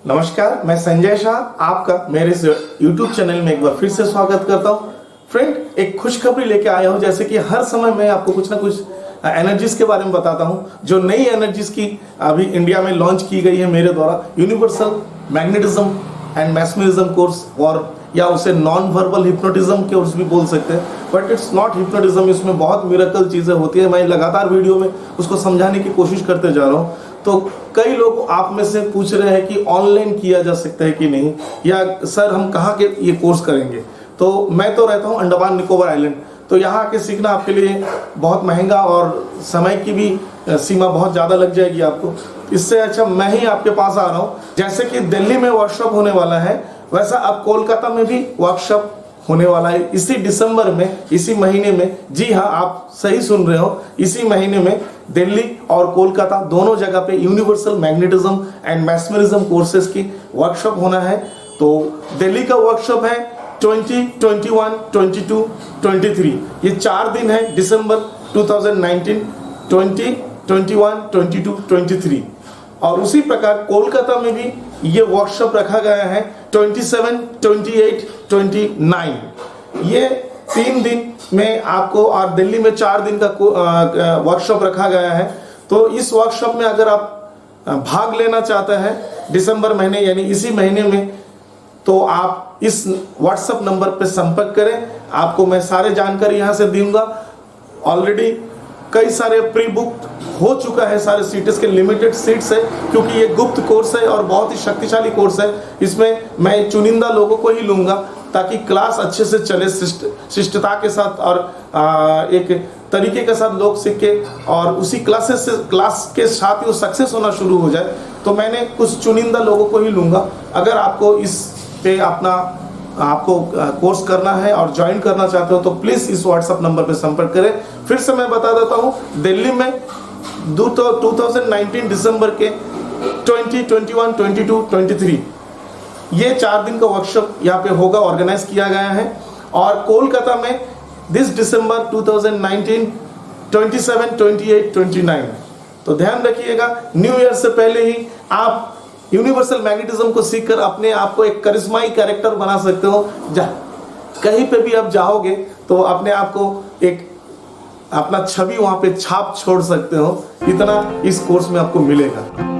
नमस्कार, मैं संजय शाह आपका मेरे इस YouTube चैनल में एक बार फिर से स्वागत करता हूं। फ्रेंड, एक खुशखबरी लेके आया हूं। जैसे कि हर समय मैं आपको कुछ ना कुछ एनर्जीज के बारे में बताता हूं, जो नई एनर्जीज की अभी इंडिया में लॉन्च की गई है मेरे द्वारा। यूनिवर्सल मैग्नेटिज्म एंड मैस्मरिज्म कोर्स, और या उसे नॉन वर्बल हिप्नोटिज्म कोर्स भी बोल सकते हैं, बट इट्स नॉट हिप्नोटिज्म। इसमें बहुत मिरेकल चीज़ें होती है। मैं लगातार वीडियो में उसको समझाने की कोशिश करते जा रहा हूँ। तो कई लोग आप में से पूछ रहे हैं कि ऑनलाइन किया जा सकता है कि नहीं, या सर हम कहाँ के ये कोर्स करेंगे। तो मैं तो रहता हूँ अंडमान निकोबार आइलैंड, तो यहाँ के सीखना आपके लिए बहुत महंगा और समय की भी सीमा बहुत ज़्यादा लग जाएगी आपको। इससे अच्छा मैं ही आपके पास आ रहा हूँ। जैसे कि दिल्ली में वर्कशॉप होने वाला है, वैसा अब कोलकाता में भी वर्कशॉप होने वाला है इसी दिसंबर में, इसी महीने में। जी हाँ, आप सही सुन रहे हो, इसी महीने में दिल्ली और कोलकाता दोनों जगह पे यूनिवर्सल मैग्नेटिज्म एंड मैस्मरिज्म कोर्सेज की वर्कशॉप होना है। तो दिल्ली का वर्कशॉप है 20, 21, 22, 23। ये 4 दिन है, दिसंबर 2019, 20, 21, 22, 23। और उसी प्रकार कोलकाता में भी ये वर्कशॉप रखा गया है 27, 28, 29। ये 3 दिन में आपको, और दिल्ली में 4 दिन का वर्कशॉप रखा गया है। तो इस वर्कशॉप में अगर आप भाग लेना चाहते हैं दिसंबर महीने यानी इसी महीने में, तो आप इस व्हाट्सएप नंबर पर संपर्क करें। आपको मैं सारे जानकारी यहाँ से दूंगा। ऑलरेडी कई सारे प्री बुक हो चुका है, सारे सीट्स के लिमिटेड सीट्स है, क्योंकि ये गुप्त कोर्स है और बहुत ही शक्तिशाली कोर्स है। इसमें मैं चुनिंदा लोगों को ही लूंगा ताकि क्लास अच्छे से चले, शिष्टता के साथ और एक तरीके के साथ लोग सीखे, और उसी क्लास के साथ ही वो सक्सेस होना शुरू हो जाए। तो मैंने कुछ चुनिंदा लोगों को ही लूंगा। अगर आपको इस पे आपको कोर्स करना है और ज्वाइन करना चाहते हो तो प्लीज़ इस व्हाट्सएप नंबर पे संपर्क करें। फिर से मैं बता देता हूँ, दिल्ली में 2019 दिसंबर के 20, 21, 22, 23 ये 4 दिन का वर्कशॉप यहाँ पे होगा, ऑर्गेनाइज किया गया है। और कोलकाता में दिस दिसंबर 2019, 27, 28, 29। तो ध्यान रखिएगा, न्यू ईयर से पहले ही आप यूनिवर्सल मैग्नेटिज्म को सीखकर अपने आप को एक करिश्माई कैरेक्टर बना सकते हो। कहीं पे भी आप जाओगे तो अपने आप को एक अपना छवि वहां पे छाप छोड़ सकते हो। इतना इस कोर्स में आपको मिलेगा।